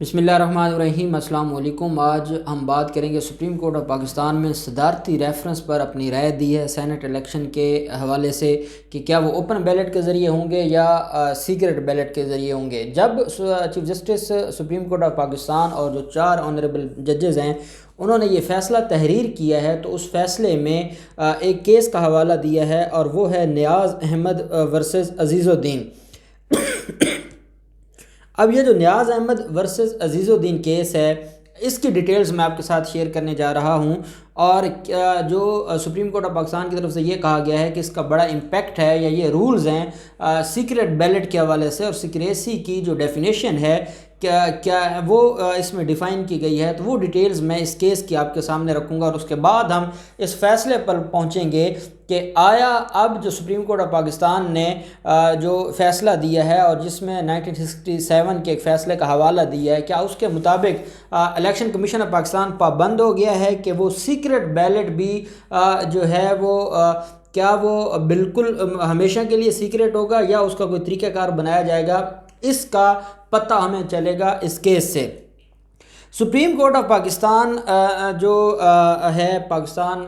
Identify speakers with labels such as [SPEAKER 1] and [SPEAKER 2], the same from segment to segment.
[SPEAKER 1] بسم اللہ الرحمن الرحیم۔ السلام علیکم۔ آج ہم بات کریں گے سپریم کورٹ آف پاکستان میں صدارتی ریفرنس پر اپنی رائے دی ہے سینٹ الیکشن کے حوالے سے کہ کیا وہ اوپن بیلٹ کے ذریعے ہوں گے یا سیکرٹ بیلٹ کے ذریعے ہوں گے۔ جب chief justice supreme Court of Pakistan اور جو 4 آنریبل ججز ہیں انہوں نے یہ فیصلہ تحریر کیا ہے تو اس فیصلے میں ایک کیس کا حوالہ دیا ہے اور وہ ہے نیاز احمد ورسز عزیز الدین۔ اب یہ جو نیاز احمد ورسز عزیز الدین کیس ہے اس کی ڈیٹیلز میں آپ کے ساتھ شیئر کرنے جا رہا ہوں، اور جو سپریم کورٹ آف پاکستان کی طرف سے یہ کہا گیا ہے کہ اس کا بڑا امپیکٹ ہے یا یہ رولز ہیں سیکرٹ بیلٹ کے حوالے سے، اور سیکریسی کی جو ڈیفینیشن ہے کیا وہ اس میں ڈیفائن کی گئی ہے، تو وہ ڈیٹیلز میں اس کیس کی آپ کے سامنے رکھوں گا، اور اس کے بعد ہم اس فیصلے پر پہنچیں گے کہ آیا اب جو سپریم کورٹ آف پاکستان نے جو فیصلہ دیا ہے اور جس میں 1967 کے ایک فیصلے کا حوالہ دیا ہے، کیا اس کے مطابق الیکشن کمیشن آف پاکستان پابند ہو گیا ہے کہ وہ سیکرٹ بیلٹ بھی جو ہے وہ کیا وہ بالکل ہمیشہ کے لیے سیکرٹ ہوگا یا اس کا کوئی طریقہ کار بنایا جائے گا، اس کا پتہ ہمیں چلے گا اس کیس سے۔ سپریم کورٹ آف پاکستان جو ہے پاکستان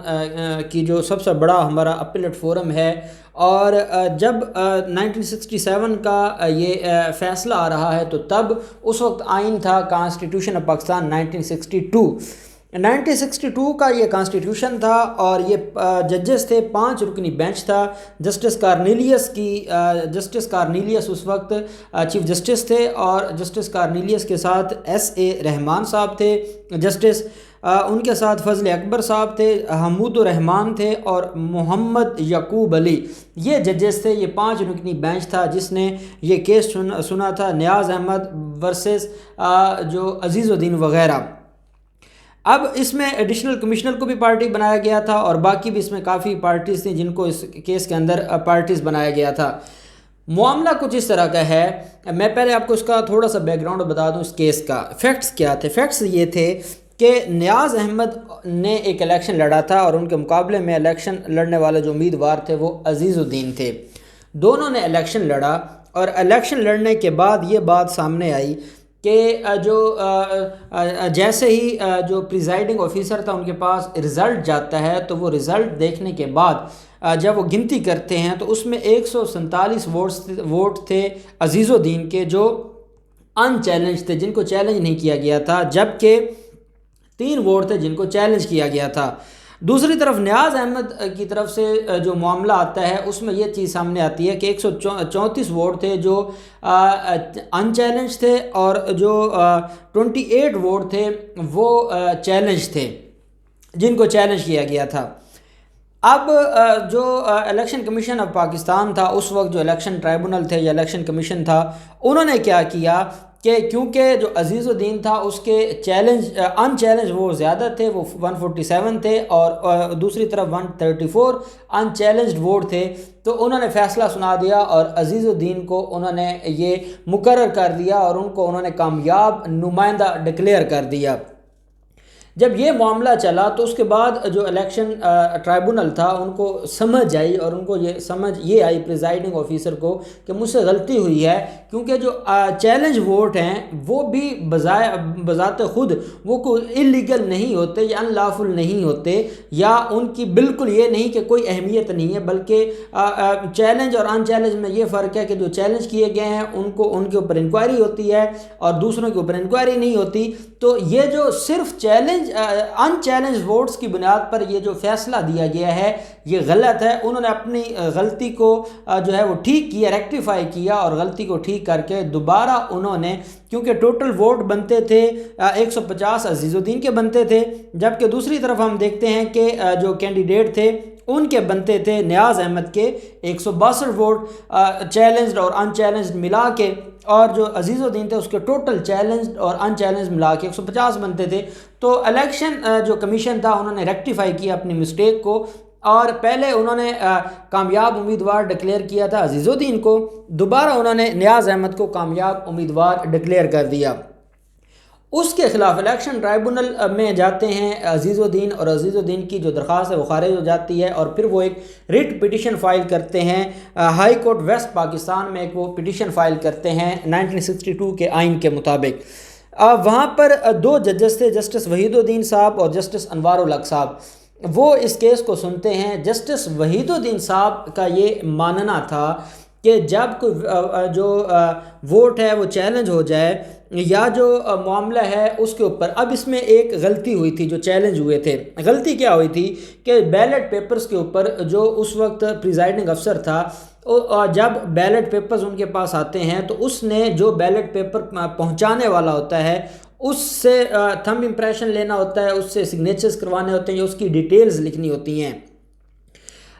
[SPEAKER 1] کی جو سب سے بڑا ہمارا اپیلیٹ فورم ہے، اور جب 1967 کا یہ فیصلہ آ رہا ہے تو تب اس وقت آئین تھا کانسٹیٹیوشن آف پاکستان 1962 کا یہ کانسٹیٹیوشن تھا، اور یہ ججز تھے 5 رکنی بینچ تھا۔ جسٹس کارنیلیس اس وقت چیف جسٹس تھے، اور جسٹس کارنیلیس کے ساتھ S.A. رحمان صاحب تھے جسٹس، ان کے ساتھ فضل اکبر صاحب تھے، حمود الرحمان تھے، اور محمد یعقوب علی، یہ ججز تھے۔ یہ 5 رکنی بینچ تھا جس نے یہ کیس سنا تھا نیاز احمد ورسز جو عزیز الدین وغیرہ۔ اب اس میں ایڈیشنل کمشنر کو بھی پارٹی بنایا گیا تھا، اور باقی بھی اس میں کافی پارٹیز تھیں جن کو اس کیس کے اندر پارٹیز بنایا گیا تھا۔ معاملہ کچھ اس طرح کا ہے، میں پہلے آپ کو اس کا تھوڑا سا بیک گراؤنڈ بتا دوں اس کیس کا۔ فیکٹس کیا تھے؟ فیکٹس یہ تھے کہ نیاز احمد نے ایک الیکشن لڑا تھا، اور ان کے مقابلے میں الیکشن لڑنے والے جو امیدوار تھے وہ عزیز الدین تھے۔ دونوں نے الیکشن لڑا، اور الیکشن لڑنے کے بعد یہ بات سامنے آئی کہ جو جیسے ہی جو پریزائڈنگ آفیسر تھا ان کے پاس رزلٹ جاتا ہے، تو وہ رزلٹ دیکھنے کے بعد جب وہ گنتی کرتے ہیں تو اس میں 147 ووٹ تھے عزیز الدین کے جو ان چیلنج تھے، جن کو چیلنج نہیں کیا گیا تھا، جبکہ 3 ووٹ تھے جن کو چیلنج کیا گیا تھا۔ دوسری طرف نیاز احمد کی طرف سے جو معاملہ آتا ہے اس میں یہ چیز سامنے آتی ہے کہ 134 ووٹ تھے جو ان چیلنج تھے، اور جو 28 ووٹ تھے وہ چیلنج تھے، جن کو چیلنج کیا گیا تھا۔ اب جو الیکشن کمیشن آف پاکستان تھا اس وقت، جو الیکشن ٹرائبونل تھے یا الیکشن کمیشن تھا، انہوں نے کیا کیا کہ کیونکہ جو عزیز الدین تھا اس کے ان چیلنج وہ زیادہ تھے، وہ 147 تھے، اور دوسری طرف 134 ان چیلنجڈ ووٹ تھے، تو انہوں نے فیصلہ سنا دیا اور عزیز الدین کو انہوں نے یہ مقرر کر دیا، اور ان کو انہوں نے کامیاب نمائندہ ڈکلیئر کر دیا۔ جب یہ معاملہ چلا تو اس کے بعد جو الیکشن ٹرائبونل تھا ان کو سمجھ آئی، اور ان کو یہ آئی پریزائڈنگ آفیسر کو کہ مجھ سے غلطی ہوئی ہے، کیونکہ جو چیلنج ووٹ ہیں وہ بھی بذات خود وہ کوئی انلیگل نہیں ہوتے یا ان لافل نہیں ہوتے، یا ان کی بالکل یہ نہیں کہ کوئی اہمیت نہیں ہے، بلکہ چیلنج اور ان چیلنج میں یہ فرق ہے کہ جو چیلنج کیے گئے ہیں ان کے اوپر انکوائری ہوتی ہے اور دوسروں کے اوپر انکوائری نہیں ہوتی۔ تو یہ جو صرف ان چیلنج ووٹس کی بنیاد پر یہ جو فیصلہ دیا گیا ہے یہ غلط ہے۔ انہوں نے اپنی غلطی کو جو ہے وہ ٹھیک کیا، ریکٹیفائی کیا، اور غلطی کو ٹھیک کر کے دوبارہ انہوں نے، کیونکہ ٹوٹل ووٹ بنتے تھے 150 عزیز الدین کے بنتے تھے، جبکہ دوسری طرف ہم دیکھتے ہیں کہ جو کینڈیڈیٹ تھے ان کے بنتے تھے نیاز احمد کے 162 ووٹ چیلنجڈ اور ان چیلنجڈ ملا کے، اور جو عزیز الدین تھے اس کے ٹوٹل چیلنجڈ اور ان چیلنجڈ ملا کے 150 بنتے تھے۔ تو الیکشن جو کمیشن تھا انہوں نے ریکٹیفائی کیا اپنی مسٹیک کو، اور پہلے انہوں نے کامیاب امیدوار ڈکلیئر کیا تھا عزیز الدین کو، دوبارہ انہوں نے نیاز احمد کو کامیاب امیدوار ڈکلیئر کر دیا۔ اس کے خلاف الیکشن ٹرائبونل میں جاتے ہیں عزیز الدین، اور عزیز الدین کی جو درخواست ہے وہ خارج ہو جاتی ہے، اور پھر وہ ایک ریٹ پٹیشن فائل کرتے ہیں ہائی کورٹ ویسٹ پاکستان میں، ایک وہ پٹیشن فائل کرتے ہیں 1962 کے آئین کے مطابق۔ وہاں پر دو ججز تھے، جسٹس وحید الدین صاحب اور جسٹس انوار الحق صاحب. وہ اس کیس کو سنتے ہیں. جسٹس وحید الدین صاحب کا یہ ماننا تھا کہ جب کوئی جو ووٹ ہے وہ چیلنج ہو جائے یا جو معاملہ ہے اس کے اوپر، اب اس میں ایک غلطی ہوئی تھی جو چیلنج ہوئے تھے. غلطی کیا ہوئی تھی کہ بیلٹ پیپرز کے اوپر جو اس وقت پریزائڈنگ افسر تھا، جب بیلٹ پیپرز ان کے پاس آتے ہیں تو اس نے جو بیلٹ پیپر پہنچانے والا ہوتا ہے اس سے تھمب امپریشن لینا ہوتا ہے، اس سے سگنیچرز کروانے ہوتے ہیں یا اس کی ڈیٹیلز لکھنی ہوتی ہیں.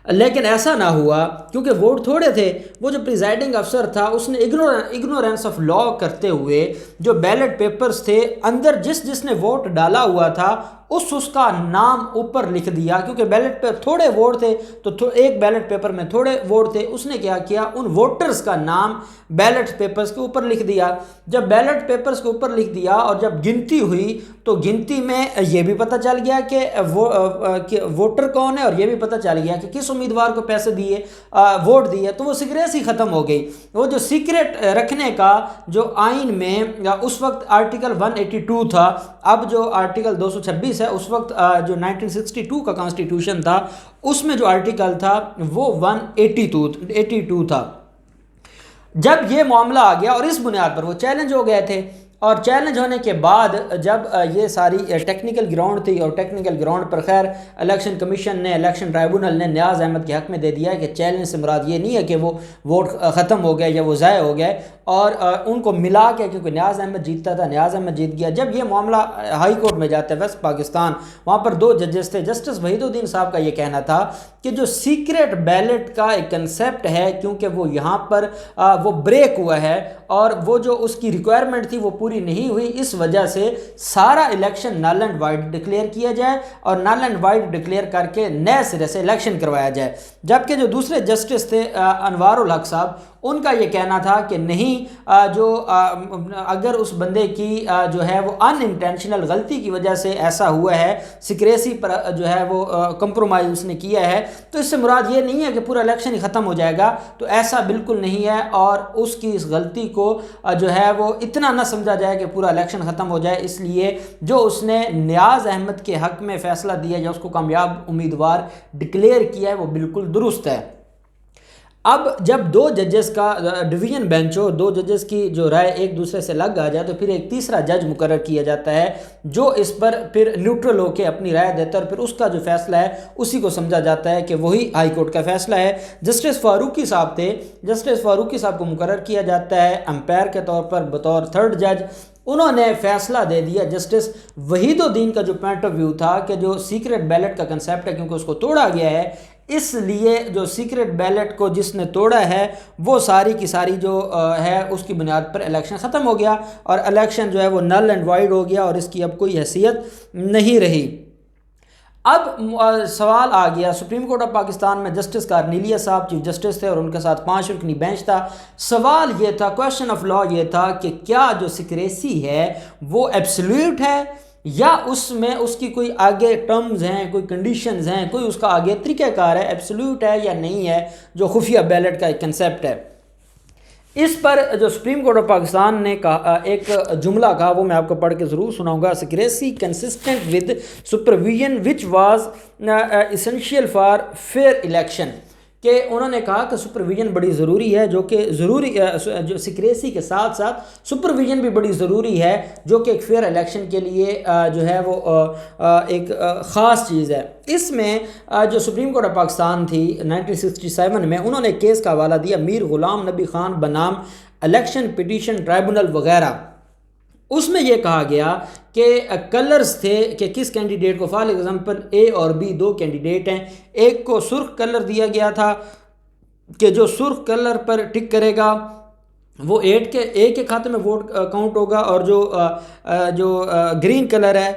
[SPEAKER 1] لیکن ایسا نہ ہوا کیونکہ ووٹ تھوڑے تھے. وہ جو پریزائڈنگ افسر تھا اس نے اگنورینس آف لا کرتے ہوئے جو بیلٹ پیپرز تھے اندر جس نے ووٹ ڈالا ہوا تھا اس کا نام اوپر لکھ دیا. کیونکہ بیلٹ پر تھوڑے ووٹ تھے تو ایک بیلٹ پیپر میں تھوڑے ووٹ تھے. اس نے کیا کیا، ان ووٹرز کا نام بیلٹ پیپرز کے اوپر لکھ دیا. جب بیلٹ پیپرز کے اوپر لکھ دیا اور جب گنتی ہوئی تو گنتی میں یہ بھی پتہ چل گیا کہ ووٹر کون ہے اور یہ بھی پتہ چل گیا کہ کس امیدوار کو پیسے دیے، ووٹ دیے. تو وہ سیکریسی ختم ہو گئی. وہ جو سیکریٹ رکھنے کا جو آئین میں اس وقت آرٹیکل 182 تھا، اب جو آرٹیکل 226 ہے، اس وقت جو 1962 کا کانسٹیٹیوشن تھا اس میں جو آرٹیکل تھا وہ 182 تھا. جب یہ معاملہ آ گیا اور اس بنیاد پر وہ چیلنج ہو گئے تھے، اور چیلنج ہونے کے بعد جب یہ ساری ٹیکنیکل گراؤنڈ تھی، اور ٹیکنیکل گراؤنڈ پر خیر الیکشن کمیشن نے، الیکشن ٹرائبونل نے نیاز احمد کے حق میں دے دیا کہ چیلنج سے مراد یہ نہیں ہے کہ وہ ووٹ ختم ہو گئے یا وہ ضائع ہو گئے، اور ان کو ملا کے، کیونکہ نیاز احمد جیتتا تھا، نیاز احمد جیت گیا. جب یہ معاملہ ہائی کورٹ میں جاتا ہے ویسٹ پاکستان، وہاں پر دو ججز تھے. جسٹس وحید الدین صاحب کا یہ کہنا تھا کہ جو سیکریٹ بیلٹ کا ایک کنسیپٹ ہے، کیونکہ وہ یہاں پر وہ بریک ہوا ہے اور وہ جو اس کی ریکوائرمنٹ تھی وہ پوری نہیں ہوئی، اس وجہ سے سارا election null and void declare کیا جائے اور نل اینڈ وائڈ ڈکلیئر کر کے نئے سرے سے الیکشن کروایا جائے. جبکہ جو دوسرے جسٹس تھے انوار الحق صاحب، ان کا یہ کہنا تھا کہ نہیں، جو اگر اس بندے کی جو ہے وہ ان انٹینشنل غلطی کی وجہ سے ایسا ہوا ہے، سیکریسی پر جو ہے وہ کمپرومائز اس نے کیا ہے، تو اس سے مراد یہ نہیں ہے کہ پورا الیکشن ہی ختم ہو جائے گا. تو ایسا بالکل نہیں ہے، اور اس کی اس غلطی کو جو ہے وہ اتنا نہ سمجھا جائے کہ پورا الیکشن ختم ہو جائے. اس لیے جو اس نے نیاز احمد کے حق میں فیصلہ دیا یا اس کو کامیاب امیدوار ڈکلیئر کیا ہے وہ بالکل درست ہے. اب جب دو ججز کا ڈویژن بینچ ہو، دو ججز کی جو رائے ایک دوسرے سے لگ آ جائے تو پھر ایک تیسرا جج مقرر کیا جاتا ہے جو اس پر پھر نیوٹرل ہو کے اپنی رائے دیتا ہے، اور پھر اس کا جو فیصلہ ہے اسی کو سمجھا جاتا ہے کہ وہی ہائی کورٹ کا فیصلہ ہے. جسٹس فاروقی صاحب تھے. جسٹس فاروقی صاحب کو مقرر کیا جاتا ہے امپائر کے طور پر بطور تھرڈ جج. انہوں نے فیصلہ دے دیا. جسٹس وحید الدین کا جو پوائنٹ آف ویو تھا کہ جو سیکریٹ بیلٹ کا کنسیپٹ ہے، کیونکہ اس کو توڑا گیا ہے، اس لیے جو سیکریٹ بیلٹ کو جس نے توڑا ہے وہ ساری کی ساری جو ہے اس کی بنیاد پر الیکشن ختم ہو گیا، اور الیکشن جو ہے وہ نل اینڈ وائڈ ہو گیا اور اس کی اب کوئی حیثیت نہیں رہی. اب سوال آ گیا، سپریم کورٹ آف پاکستان میں جسٹس کارنیلیس صاحب چیف جسٹس تھے اور ان کے ساتھ 5 رکنی بینچ تھا. سوال یہ تھا، کویشچن آف لا یہ تھا کہ کیا جو سیکریسی ہے وہ ایبسلیوٹ ہے یا اس میں اس کی کوئی آگے ٹرمز ہیں، کوئی کنڈیشنز ہیں، کوئی اس کا آگے طریقہ کار ہے، ایبسلیوٹ ہے یا نہیں ہے جو خفیہ بیلٹ کا ایک کنسیپٹ ہے. اس پر جو سپریم کورٹ آف پاکستان نے کہا، ایک جملہ کہا، وہ میں آپ کو پڑھ کے ضرور سناؤں گا. Secrecy consistent with supervision which was essential for fair election, کہ انہوں نے کہا کہ سپرویژن بڑی ضروری ہے، جو کہ ضروری جو سیکریسی کے ساتھ ساتھ سپرویژن بھی بڑی ضروری ہے، جو کہ ایک فیئر الیکشن کے لیے جو ہے وہ ایک خاص چیز ہے. اس میں جو سپریم کورٹ آف پاکستان تھی 1967 میں، انہوں نے کیس کا حوالہ دیا میر غلام نبی خان بنام الیکشن پٹیشن ٹرائبونل وغیرہ. اس میں یہ کہا گیا کہ کلرز تھے کہ کس کینڈیڈیٹ کو، فار ایگزامپل اے اور بی 2 کینڈیڈیٹ ہیں، ایک کو سرخ کلر دیا گیا تھا کہ جو سرخ کلر پر ٹک کرے گا وہ اے کے کھاتے میں ووٹ کاؤنٹ ہوگا، اور جو گرین کلر ہے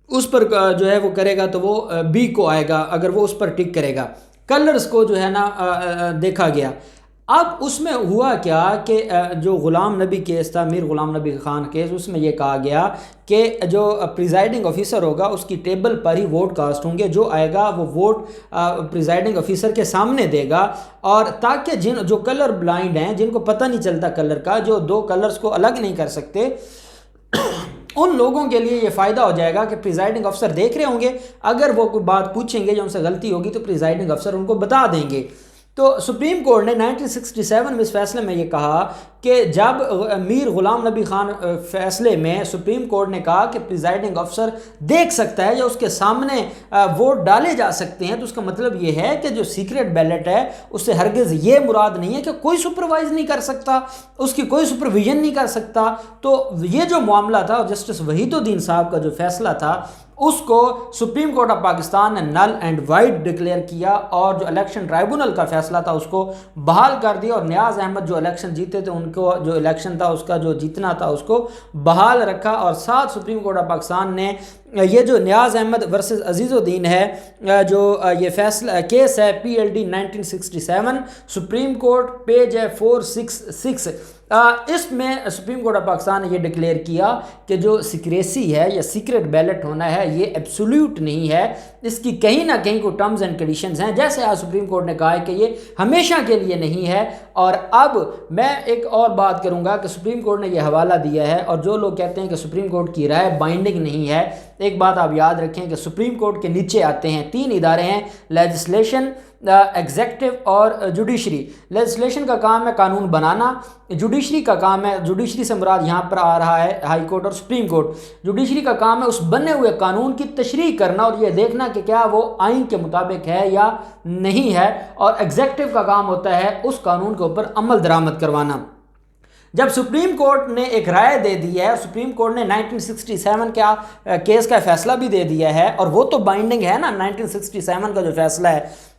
[SPEAKER 1] اس پر جو ہے وہ کرے گا تو وہ بی کو آئے گا اگر وہ اس پر ٹک کرے گا. کلرز کو جو ہے نا دیکھا گیا. اب اس میں ہوا کیا کہ جو غلام نبی کیس تھا، میر غلام نبی خان کیس، اس میں یہ کہا گیا کہ جو پریزائڈنگ آفیسر ہوگا اس کی ٹیبل پر ہی ووٹ کاسٹ ہوں گے، جو آئے گا وہ ووٹ پریزائڈنگ آفیسر کے سامنے دے گا، اور تاکہ جو کلر بلائنڈ ہیں، جن کو پتہ نہیں چلتا کلر کا، جو 2 کلرز کو الگ نہیں کر سکتے، ان لوگوں کے لیے یہ فائدہ ہو جائے گا کہ پریزائڈنگ افسر دیکھ رہے ہوں گے، اگر وہ کوئی بات پوچھیں گے جو ان سے غلطی ہوگی تو پریزائڈنگ افسر ان کو بتا دیں گے۔ تو سپریم کورٹ نے 1967 میں اس فیصلے میں یہ کہا کہ جب میر غلام نبی خان فیصلے میں سپریم کورٹ نے کہا کہ پریزائڈنگ افسر دیکھ سکتا ہے یا اس کے سامنے ووٹ ڈالے جا سکتے ہیں، تو اس کا مطلب یہ ہے کہ جو سیکرٹ بیلٹ ہے اس سے ہرگز یہ مراد نہیں ہے کہ کوئی سپروائز نہیں کر سکتا، اس کی کوئی سپرویژن نہیں کر سکتا۔ تو یہ جو معاملہ تھا، جسٹس وحید الدین صاحب کا جو فیصلہ تھا، اس کو سپریم کورٹ آف پاکستان نے نل اینڈ وائڈ ڈکلیئر کیا، اور جو الیکشن ٹرائبونل کا فیصلہ تھا اس کو بحال کر دیا، اور نیاز احمد جو الیکشن جیتے تھے ان کو جو الیکشن تھا اس کا جو جیتنا تھا اس کو بحال رکھا۔ اور ساتھ سپریم کورٹ آف پاکستان نے یہ جو نیاز احمد ورسز عزیز الدین ہے، جو یہ فیصلہ کیس ہے PLD 1967، سپریم کورٹ پیج ہے 466، اس میں سپریم کورٹ آف پاکستان نے یہ ڈکلیئر کیا کہ جو سیکریسی ہے یا سیکرٹ بیلٹ ہونا ہے یہ ایبسولوٹ نہیں ہے، اس کی کہیں نہ کہیں کوئی ٹرمز اینڈ کنڈیشنز ہیں، جیسے آج سپریم کورٹ نے کہا ہے کہ یہ ہمیشہ کے لیے نہیں ہے۔ اور اب میں ایک اور بات کروں گا کہ سپریم کورٹ نے یہ حوالہ دیا ہے، اور جو لوگ کہتے ہیں کہ سپریم کورٹ کی رائے بائنڈنگ نہیں ہے، ایک بات آپ یاد رکھیں کہ سپریم کورٹ کے نیچے آتے ہیں 3 ادارے ہیں، لیجسلیشن، ایگزیکٹو اور جوڈیشری۔ لیجسلیشن کا کام ہے قانون بنانا، جوڈیشری کا کام ہے، جوڈیشری سے مراد یہاں پر آ رہا ہے ہائی کورٹ اور سپریم کورٹ، جوڈیشری کا کام ہے اس بنے ہوئے قانون کی تشریح کرنا اور یہ دیکھنا کہ کیا وہ آئین کے مطابق ہے یا نہیں ہے، اور ایگزیکٹو کا کام ہوتا ہے اس قانون کے اوپر عمل درآمد کروانا۔ جب سپریم کورٹ نے ایک رائے دے دی ہے، سپریم کورٹ نے 1967 کا کیس کا فیصلہ بھی دے دیا ہے، اور وہ تو بائنڈنگ ہے نا، 1967 کا جو فیصلہ ہے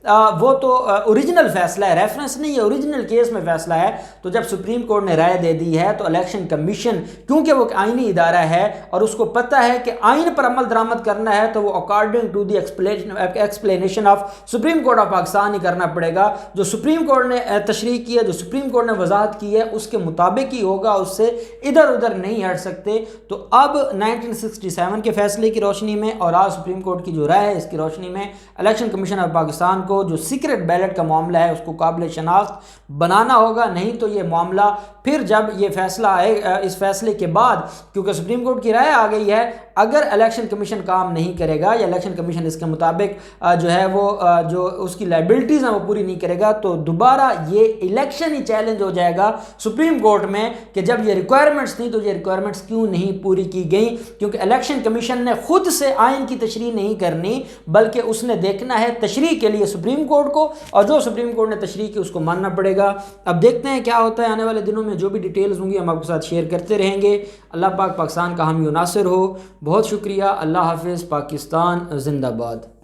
[SPEAKER 1] وہ تو اوریجنل فیصلہ ہے، ریفرنس نہیں ہے، اوریجنل کیس میں فیصلہ ہے۔ تو جب سپریم کورٹ نے رائے دے دی ہے تو الیکشن کمیشن، کیونکہ وہ آئینی ادارہ ہے اور اس کو پتہ ہے کہ آئین پر عمل درآمد کرنا ہے، تو وہ according to the explanation of Supreme Court of Pakistan ہی کرنا پڑے گا۔ جو سپریم کورٹ نے تشریح کی ہے، جو سپریم کورٹ نے وضاحت کی ہے، اس کے مطابق ہی ہوگا، اس سے ادھر ادھر نہیں ہٹ سکتے۔ تو اب 1967 کے فیصلے کی روشنی میں اور آج سپریم کورٹ کی جو رائے ہے اس کی روشنی میں الیکشن کمیشن آف پاکستان کو جو سیکرٹ بیلٹ کا معاملہ ہے اس کو قابل شناخت بنانا ہوگا، نہیں تو یہ معاملہ پھر جب یہ فیصلہ آئے اس فیصلے کے بعد، کیونکہ سپریم کورٹ کی رائے آ گئی ہے، اگر الیکشن کمیشن کام نہیں کرے گا یا الیکشن کمیشن اس کے مطابق جو ہے وہ جو اس کی لائبلٹیز ہیں وہ پوری نہیں کرے گا، تو دوبارہ یہ الیکشن ہی چیلنج ہو جائے گا سپریم کورٹ میں کہ جب یہ ریکوائرمنٹس تھیں تو یہ ریکوائرمنٹس کیوں نہیں پوری کی گئیں، کیونکہ الیکشن کمیشن نے خود سے آئین کی تشریح نہیں کرنی، بلکہ اس نے دیکھنا ہے تشریح کے لیے سپریم کورٹ کو، اور جو سپریم کورٹ نے تشریح کی اس کو ماننا پڑے گا۔ اب دیکھتے ہیں کیا ہوتا ہے آنے والے دنوں میں، جو بھی ڈیٹیلز ہوں گی ہم آپ کے ساتھ شیئر کرتے رہیں گے۔ اللہ پاک پاکستان کا حامی و ناصر ہو۔ بہت شکریہ، اللہ حافظ، پاکستان زندہ باد۔